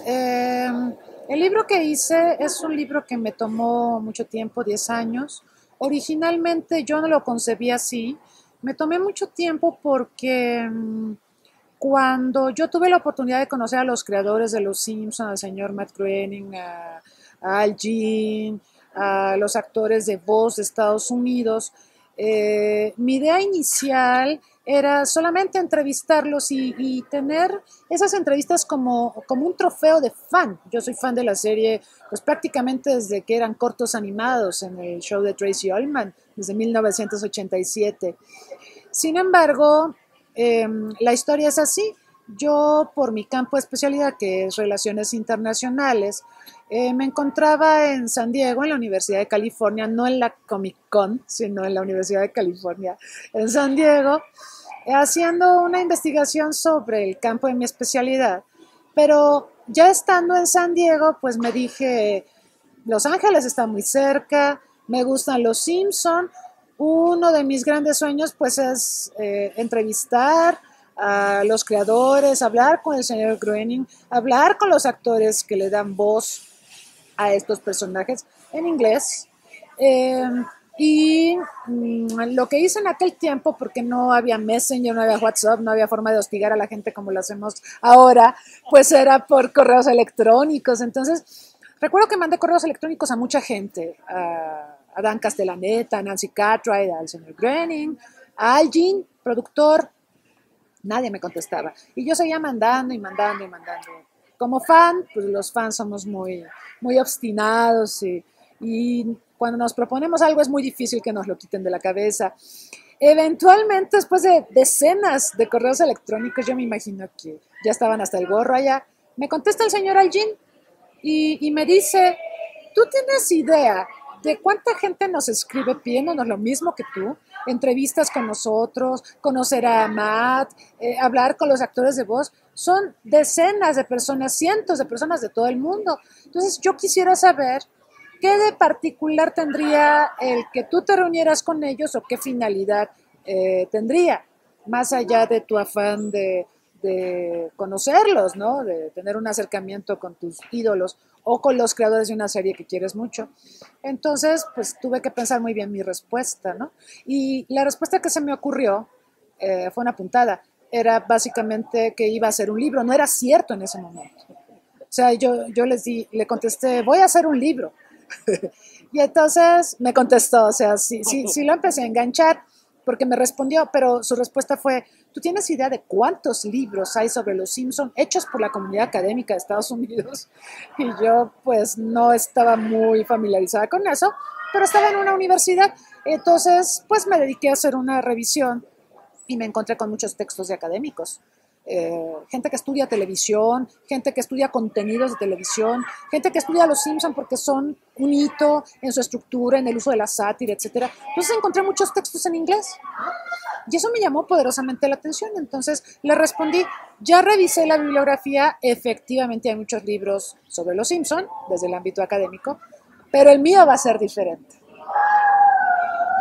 Eh, el libro que hice es un libro que me tomó mucho tiempo, 10 años. Originalmente yo no lo concebí así. Me tomé mucho tiempo porque cuando yo tuve la oportunidad de conocer a los creadores de Los Simpsons, al señor Matt Groening, a Al Jean, a los actores de voz de Estados Unidos, mi idea inicial era solamente entrevistarlos y tener esas entrevistas como un trofeo de fan. Yo soy fan de la serie pues prácticamente desde que eran cortos animados en el show de Tracy Ullman, desde 1987. Sin embargo, la historia es así. Yo, por mi campo de especialidad, que es Relaciones Internacionales, me encontraba en San Diego, en la Universidad de California, no en la Comic Con, sino en la Universidad de California, en San Diego, haciendo una investigación sobre el campo de mi especialidad. Pero ya estando en San Diego, pues me dije, Los Ángeles está muy cerca, me gustan los Simpson. Uno de mis grandes sueños pues es entrevistar a los creadores, hablar con el señor Groening, hablar con los actores que le dan voz a estos personajes en inglés. Eh, lo que hice en aquel tiempo, porque no había Messenger, no había WhatsApp, no había forma de hostigar a la gente como lo hacemos ahora, pues era por correos electrónicos. Entonces, recuerdo que mandé correos electrónicos a mucha gente, a Dan Castellaneta, a Nancy Cartwright, al señor Groening, a Al Jean, productor. Nadie me contestaba. Y yo seguía mandando y mandando y mandando. Como fan, pues los fans somos muy obstinados y cuando nos proponemos algo es muy difícil que nos lo quiten de la cabeza. Eventualmente, después de decenas de correos electrónicos, yo me imagino que ya estaban hasta el gorro allá, me contesta el señor Al Jean y me dice, ¿tú tienes idea de cuánta gente nos escribe pidiéndonos lo mismo que tú? Entrevistas con nosotros, conocer a Matt, hablar con los actores de voz. Son decenas de personas, cientos de personas de todo el mundo. Entonces yo quisiera saber qué de particular tendría el que tú te reunieras con ellos o qué finalidad tendría, más allá de tu afán de conocerlos, ¿no? De tener un acercamiento con tus ídolos o con los creadores de una serie que quieres mucho. Entonces, pues tuve que pensar muy bien mi respuesta, ¿no? Y la respuesta que se me ocurrió fue una puntada. Era básicamente que iba a hacer un libro. No era cierto en ese momento. O sea, yo le contesté, voy a hacer un libro. Y entonces me contestó, o sea, sí lo empecé a enganchar porque me respondió, pero su respuesta fue, ¿tú tienes idea de cuántos libros hay sobre los Simpson hechos por la comunidad académica de Estados Unidos? Y yo pues no estaba muy familiarizada con eso, pero estaba en una universidad, entonces pues me dediqué a hacer una revisión y me encontré con muchos textos de académicos. Gente que estudia televisión, gente que estudia contenidos de televisión, gente que estudia Los Simpson porque son un hito en su estructura, en el uso de la sátira, etcétera. Entonces encontré muchos textos en inglés y eso me llamó poderosamente la atención. Entonces le respondí, ya revisé la bibliografía, efectivamente hay muchos libros sobre Los Simpson desde el ámbito académico, pero el mío va a ser diferente.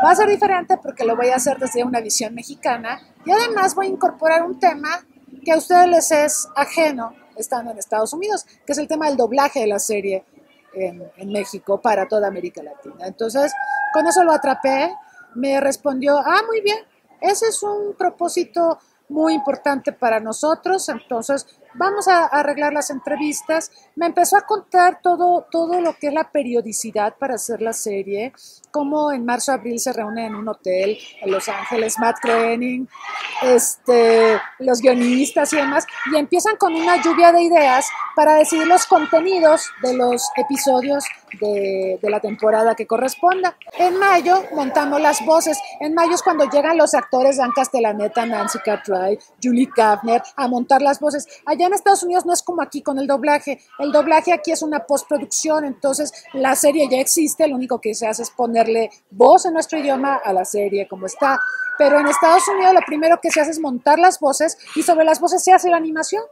Va a ser diferente porque lo voy a hacer desde una visión mexicana y además voy a incorporar un tema que a ustedes les es ajeno estando en Estados Unidos, que es el tema del doblaje de la serie en México para toda América Latina. Entonces, con eso lo atrapé, me respondió, muy bien, ese es un propósito muy importante para nosotros, entonces vamos a arreglar las entrevistas. Me empezó a contar todo lo que es la periodicidad para hacer la serie, cómo en marzo, abril se reúnen en un hotel en Los Ángeles, Matt Groening, los guionistas y demás, y empiezan con una lluvia de ideas para decidir los contenidos de los episodios de la temporada que corresponda. En mayo montamos las voces. En mayo es cuando llegan los actores Dan Castellaneta, Nancy Cartwright, Julie Kavner a montar las voces. Allá en Estados Unidos no es como aquí con el doblaje. El doblaje aquí es una postproducción, entonces la serie ya existe, lo único que se hace es ponerle voz en nuestro idioma a la serie como está. Pero en Estados Unidos lo primero que se hace es montar las voces y sobre las voces se hace la animación.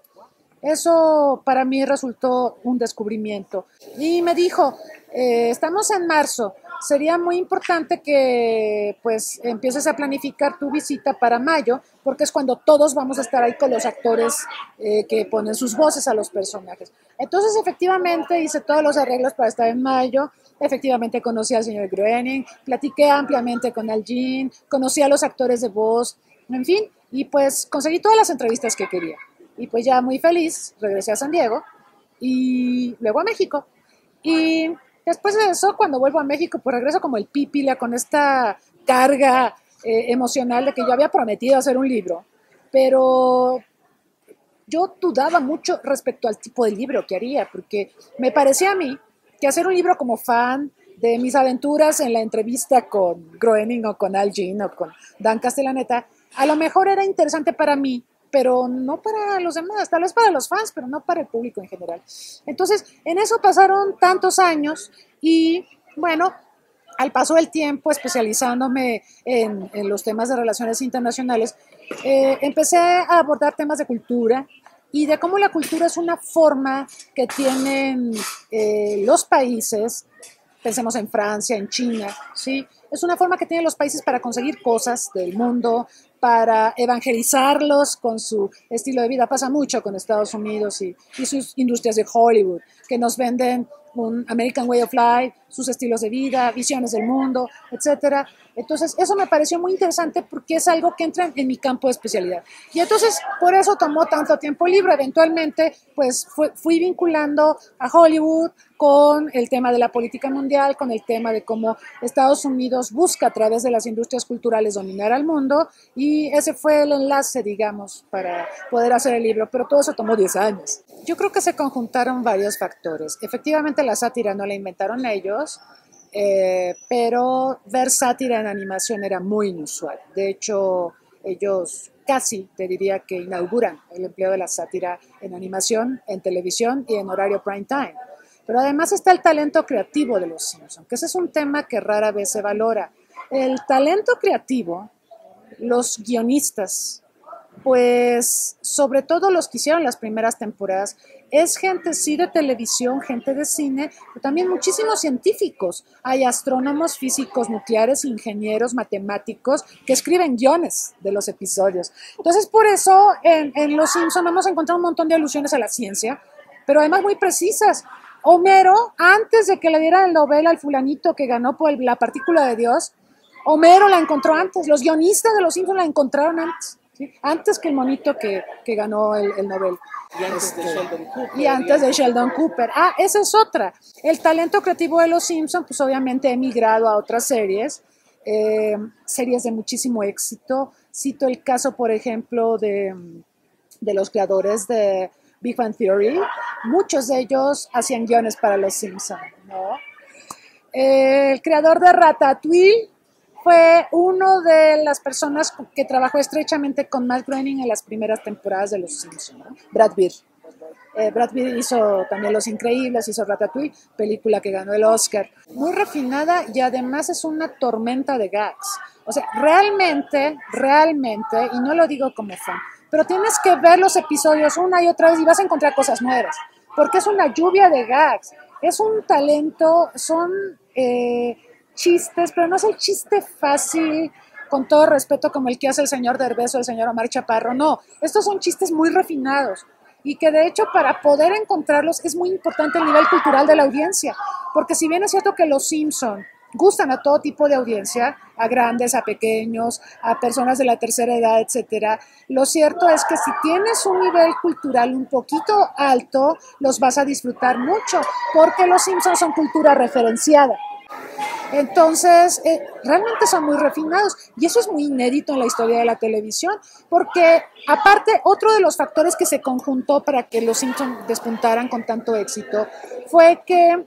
Eso para mí resultó un descubrimiento. Y me dijo, estamos en marzo, sería muy importante que pues empieces a planificar tu visita para mayo, porque es cuando todos vamos a estar ahí con los actores que ponen sus voces a los personajes. Entonces, efectivamente, hice todos los arreglos para estar en mayo. Efectivamente, conocí al señor Groening, platiqué ampliamente con Al Jean, conocí a los actores de voz, en fin, y pues conseguí todas las entrevistas que quería. Y pues ya muy feliz, regresé a San Diego y luego a México. Y después de eso, cuando vuelvo a México, pues regreso como el pípila con esta carga emocional de que yo había prometido hacer un libro, pero yo dudaba mucho respecto al tipo de libro que haría, porque me parecía a mí que hacer un libro como fan de mis aventuras en la entrevista con Groening o con Al Jean o con Dan Castellaneta, a lo mejor era interesante para mí, pero no para los demás, tal vez para los fans, pero no para el público en general. Entonces, en eso pasaron tantos años y, bueno, al paso del tiempo, especializándome en los temas de relaciones internacionales, empecé a abordar temas de cultura y de cómo la cultura es una forma que tienen los países, pensemos en Francia, en China, ¿sí? Es una forma que tienen los países para conseguir cosas del mundo, para evangelizarlos con su estilo de vida. Pasa mucho con Estados Unidos y sus industrias de Hollywood, que nos venden un American Way of Life, sus estilos de vida, visiones del mundo, etcétera. Entonces, eso me pareció muy interesante porque es algo que entra en mi campo de especialidad. Y entonces, por eso tomó tanto tiempo el libro. Eventualmente, pues fui vinculando a Hollywood con el tema de la política mundial, con el tema de cómo Estados Unidos busca a través de las industrias culturales dominar al mundo, y ese fue el enlace, digamos, para poder hacer el libro, pero todo eso tomó 10 años. Yo creo que se conjuntaron varios factores. Efectivamente, la sátira no la inventaron ellos, pero ver sátira en animación era muy inusual. De hecho, ellos casi, te diría que inauguran el empleo de la sátira en animación, en televisión y en horario prime time. Pero además está el talento creativo de los Simpsons, que ese es un tema que rara vez se valora. El talento creativo, los guionistas, pues sobre todo los que hicieron las primeras temporadas, es gente sí de televisión, gente de cine, pero también muchísimos científicos. Hay astrónomos, físicos nucleares, ingenieros, matemáticos que escriben guiones de los episodios. Entonces, por eso en Los Simpson hemos encontrado un montón de alusiones a la ciencia, pero además muy precisas. Homero, antes de que le dieran el Nobel al fulanito que ganó por la partícula de Dios, Homero la encontró antes, los guionistas de Los Simpsons la encontraron antes, ¿sí? Antes que el monito que ganó el Nobel. Y antes de Sheldon Cooper. Y antes de Sheldon Cooper. Ah, esa es otra. El talento creativo de Los Simpsons, pues obviamente ha emigrado a otras series, series de muchísimo éxito. Cito el caso, por ejemplo, de los creadores de Big Bang Theory. Muchos de ellos hacían guiones para Los Simpsons, ¿no? El creador de Ratatouille fue uno de las personas que trabajó estrechamente con Matt Groening en las primeras temporadas de Los Simpsons, ¿no? Brad Bird. Brad Pitt hizo también Los Increíbles, hizo Ratatouille, película que ganó el Oscar. Muy refinada y además es una tormenta de gags. O sea, realmente, y no lo digo como fan, pero tienes que ver los episodios una y otra vez y vas a encontrar cosas nuevas, porque es una lluvia de gags. Es un talento, son chistes, pero no es el chiste fácil, con todo respeto, como el que hace el señor Derbez o el señor Omar Chaparro. No, estos son chistes muy refinados y que de hecho para poder encontrarlos es muy importante el nivel cultural de la audiencia, porque si bien es cierto que Los Simpson gustan a todo tipo de audiencia, a grandes, a pequeños, a personas de la tercera edad, etcétera, lo cierto es que si tienes un nivel cultural un poquito alto, los vas a disfrutar mucho, porque Los Simpsons son cultura referenciada. Entonces, realmente son muy refinados y eso es muy inédito en la historia de la televisión, porque aparte, otro de los factores que se conjuntó para que Los Simpsons despuntaran con tanto éxito fue que,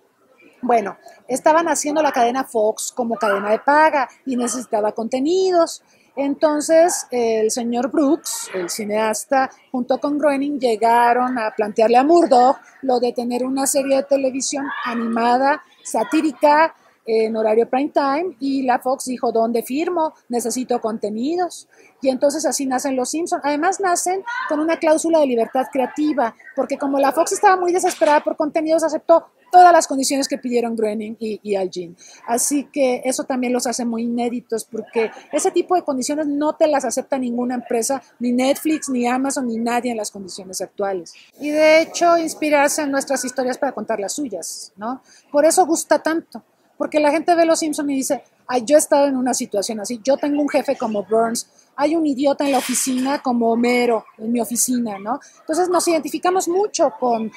bueno, estaban haciendo la cadena Fox como cadena de paga y necesitaba contenidos. Entonces, el señor Brooks, el cineasta, junto con Groening, llegaron a plantearle a Murdoch lo de tener una serie de televisión animada, satírica, en horario prime time, y la Fox dijo, ¿dónde firmo? Necesito contenidos. Y entonces así nacen Los Simpson. Además nacen con una cláusula de libertad creativa, porque como la Fox estaba muy desesperada por contenidos, aceptó todas las condiciones que pidieron Groening y Al Jean. Así que eso también los hace muy inéditos, porque ese tipo de condiciones no te las acepta ninguna empresa, ni Netflix, ni Amazon, ni nadie en las condiciones actuales. Y de hecho, inspirarse en nuestras historias para contar las suyas, ¿no? Por eso gusta tanto, porque la gente ve Los Simpson y dice, ay, yo he estado en una situación así, yo tengo un jefe como Burns, hay un idiota en la oficina como Homero en mi oficina, ¿no? Entonces nos identificamos mucho con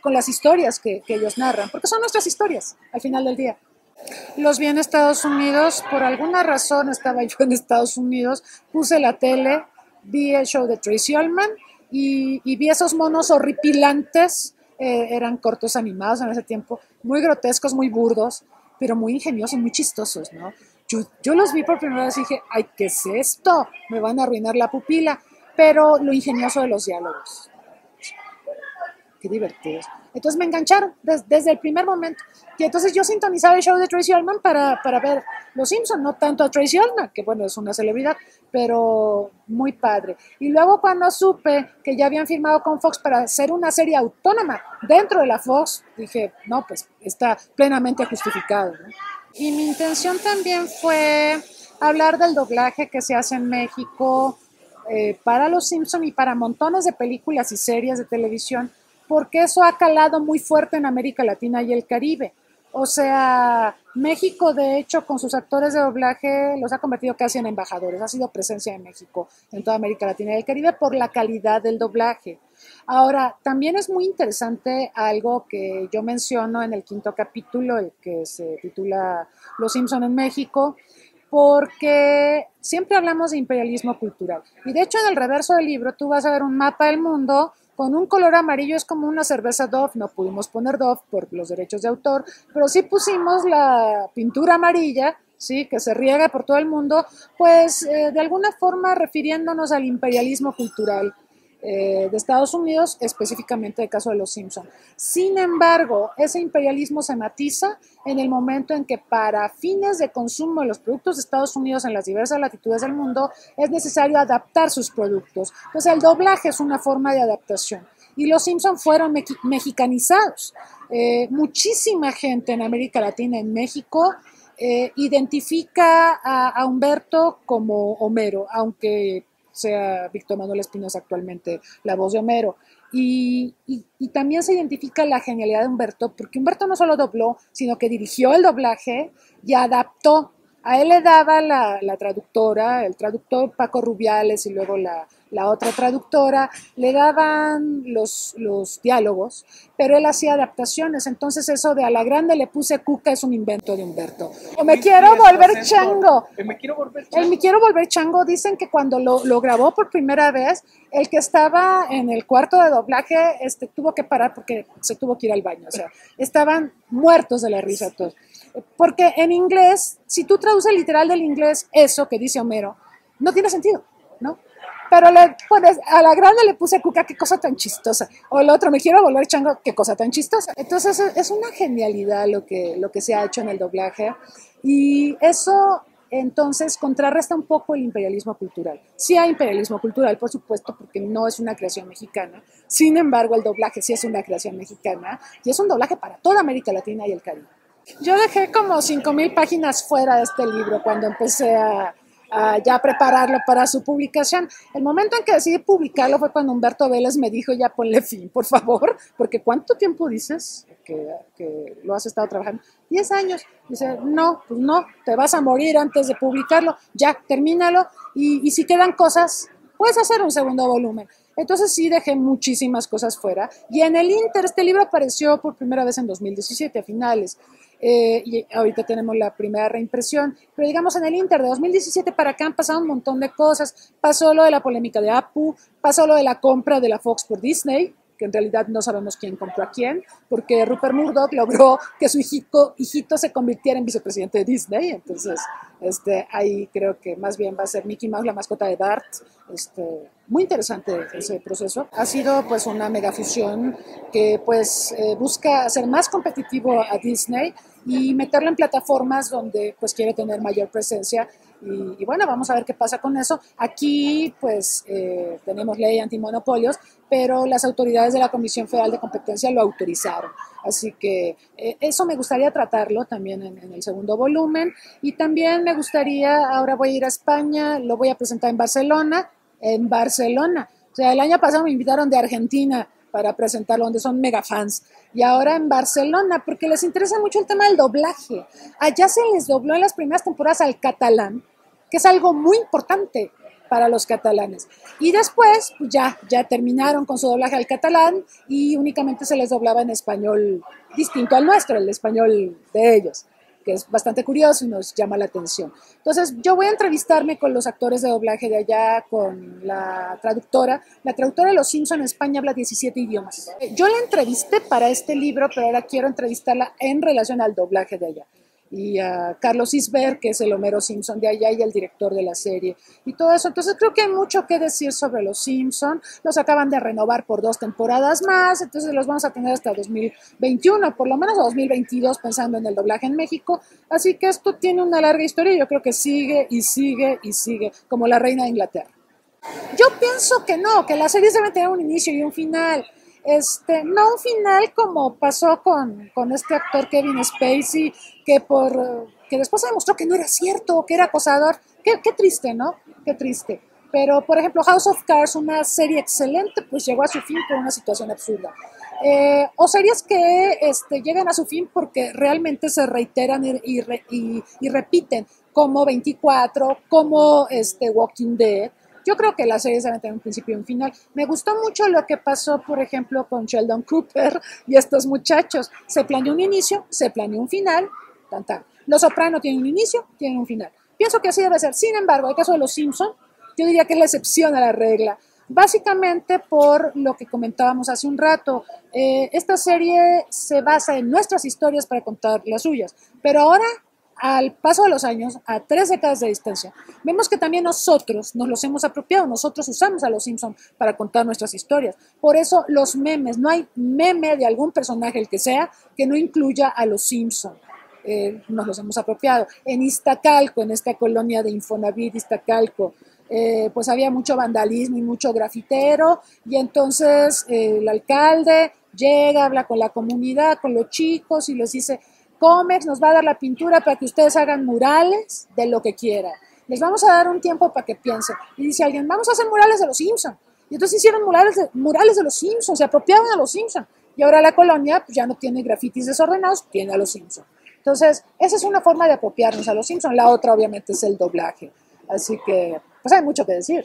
las historias que ellos narran, porque son nuestras historias al final del día. Los vi en Estados Unidos, por alguna razón estaba yo en Estados Unidos, puse la tele, vi el show de Tracy Ullman y vi esos monos horripilantes, eran cortos animados en ese tiempo, muy grotescos, muy burdos, pero muy ingeniosos, muy chistosos, ¿no? Yo los vi por primera vez y dije, ay, ¿qué es esto? Me van a arruinar la pupila, pero lo ingenioso de los diálogos. Qué divertidos. Entonces me engancharon desde el primer momento. Y entonces yo sintonizaba el show de Tracy Ullman para ver Los Simpson, no tanto a Tracy Ullman, que bueno, es una celebridad, pero muy padre. Y luego cuando supe que ya habían firmado con Fox para hacer una serie autónoma dentro de la Fox, dije, no, pues está plenamente justificado, ¿no? Y mi intención también fue hablar del doblaje que se hace en México para Los Simpson y para montones de películas y series de televisión, porque eso ha calado muy fuerte en América Latina y el Caribe. O sea, México, de hecho, con sus actores de doblaje, los ha convertido casi en embajadores. Ha sido presencia de México en toda América Latina y el Caribe por la calidad del doblaje. Ahora, también es muy interesante algo que yo menciono en el 5º capítulo, el que se titula Los Simpson en México, porque siempre hablamos de imperialismo cultural. Y de hecho, en el reverso del libro tú vas a ver un mapa del mundo con un color amarillo, es como una cerveza Dove. No pudimos poner Dove por los derechos de autor, pero sí pusimos la pintura amarilla, ¿sí?, que se riega por todo el mundo, pues de alguna forma refiriéndonos al imperialismo cultural de Estados Unidos, específicamente el caso de Los Simpson. Sin embargo, ese imperialismo se matiza en el momento en que para fines de consumo de los productos de Estados Unidos en las diversas latitudes del mundo es necesario adaptar sus productos. Entonces el doblaje es una forma de adaptación. Y Los Simpson fueron mexicanizados. Muchísima gente en América Latina, en México, identifica a Humberto como Homero, aunque sea Víctor Manuel Espinosa actualmente la voz de Homero. Y también se identifica la genialidad de Humberto, porque Humberto no solo dobló, sino que dirigió el doblaje y adaptó. A él le daba la traductora, el traductor Paco Rubiales y luego la otra traductora, le daban los diálogos, pero él hacía adaptaciones. Entonces eso de a la grande le puse cuca es un invento de Humberto. O me quiero volver chango. El me quiero volver chango, dicen que cuando lo grabó por primera vez, el que estaba en el cuarto de doblaje tuvo que parar porque se tuvo que ir al baño. O sea, estaban muertos de la risa todos. Porque en inglés, si tú traduces literal del inglés eso que dice Homero, no tiene sentido, ¿no? Pero le pones, a la grande le puse cuca, qué cosa tan chistosa. O el otro, me quiero volver chango, qué cosa tan chistosa. Entonces es una genialidad lo que se ha hecho en el doblaje. Y eso entonces contrarresta un poco el imperialismo cultural. Sí hay imperialismo cultural, por supuesto, porque no es una creación mexicana. Sin embargo, el doblaje sí es una creación mexicana y es un doblaje para toda América Latina y el Caribe. Yo dejé como 5,000 páginas fuera de este libro cuando empecé a ya prepararlo para su publicación. El momento en que decidí publicarlo fue cuando Humberto Vélez me dijo, ya ponle fin, por favor, porque ¿cuánto tiempo dices que lo has estado trabajando? 10 años. Dice, no, pues no, te vas a morir antes de publicarlo, ya, termínalo, y si quedan cosas, puedes hacer un segundo volumen. Entonces sí dejé muchísimas cosas fuera, y en el Inter este libro apareció por primera vez en 2017, a finales. Y ahorita tenemos la primera reimpresión, pero digamos en el Inter de 2017 para acá han pasado un montón de cosas. Pasó lo de la polémica de Apu, pasó lo de la compra de la Fox por Disney, que en realidad no sabemos quién compró a quién, porque Rupert Murdoch logró que su hijito se convirtiera en vicepresidente de Disney. Entonces ahí creo que más bien va a ser Mickey Mouse la mascota de Bart. Muy interesante ese proceso. Ha sido pues una megafusión que pues busca hacer más competitivo a Disney y meterlo en plataformas donde pues quiere tener mayor presencia. Y bueno, vamos a ver qué pasa con eso. Aquí pues tenemos ley antimonopolios, pero las autoridades de la Comisión Federal de Competencia lo autorizaron. Así que eso me gustaría tratarlo también en el segundo volumen. Y también me gustaría, ahora voy a ir a España, lo voy a presentar en Barcelona. O sea, el año pasado me invitaron de Argentina para presentarlo, donde son mega fans. Y ahora en Barcelona, porque les interesa mucho el tema del doblaje. Allá se les dobló en las primeras temporadas al catalán, que es algo muy importante para los catalanes. Y después, pues ya terminaron con su doblaje al catalán y únicamente se les doblaba en español distinto al nuestro, el español de ellos, que es bastante curioso y nos llama la atención. Entonces, yo voy a entrevistarme con los actores de doblaje de allá, con la traductora. La traductora de Los Simpson en España habla 17 idiomas. Yo la entrevisté para este libro, pero ahora quiero entrevistarla en relación al doblaje de allá. Y a Carlos Isber, que es el Homero Simpson de allá y el director de la serie, y todo eso. Entonces creo que hay mucho que decir sobre los Simpson. Los acaban de renovar por 2 temporadas más, entonces los vamos a tener hasta 2021, por lo menos a 2022, pensando en el doblaje en México. Así que esto tiene una larga historia y yo creo que sigue y sigue y sigue, como la reina de Inglaterra. Yo pienso que no, que las series deben tener un inicio y un final. No un final como pasó con este actor Kevin Spacey, que después se demostró que no era cierto, que era acosador. Qué triste, ¿no? Qué triste. Pero, por ejemplo, House of Cards, una serie excelente, pues llegó a su fin por una situación absurda. O series que llegan a su fin porque realmente se reiteran y repiten, como 24, como Walking Dead. Yo creo que las series deben tener un principio y un final. Me gustó mucho lo que pasó, por ejemplo, con Sheldon Cooper y estos muchachos. Se planeó un inicio, se planeó un final, tan. Los Soprano tienen un inicio, tienen un final. Pienso que así debe ser. Sin embargo, el caso de Los Simpson, yo diría que es la excepción a la regla. Básicamente por lo que comentábamos hace un rato. Esta serie se basa en nuestras historias para contar las suyas. Pero ahora, al paso de los años, a 3 décadas de distancia, vemos que también nosotros nos los hemos apropiado, nosotros usamos a los Simpsons para contar nuestras historias. Por eso los memes, no hay meme de algún personaje, el que sea, que no incluya a los Simpsons. Nos los hemos apropiado. En Iztacalco, en esta colonia de Infonavit, Iztacalco, pues había mucho vandalismo y mucho grafitero, y entonces el alcalde llega, habla con la comunidad, con los chicos y les dice: Comex nos va a dar la pintura para que ustedes hagan murales de lo que quieran. Les vamos a dar un tiempo para que piensen. Y dice alguien: vamos a hacer murales de los Simpsons. Y entonces hicieron murales de los Simpsons, se apropiaron a los Simpsons. Y ahora la colonia pues, ya no tiene grafitis desordenados, tiene a los Simpsons. Entonces, esa es una forma de apropiarnos a los Simpsons. La otra, obviamente, es el doblaje. Así que, pues hay mucho que decir.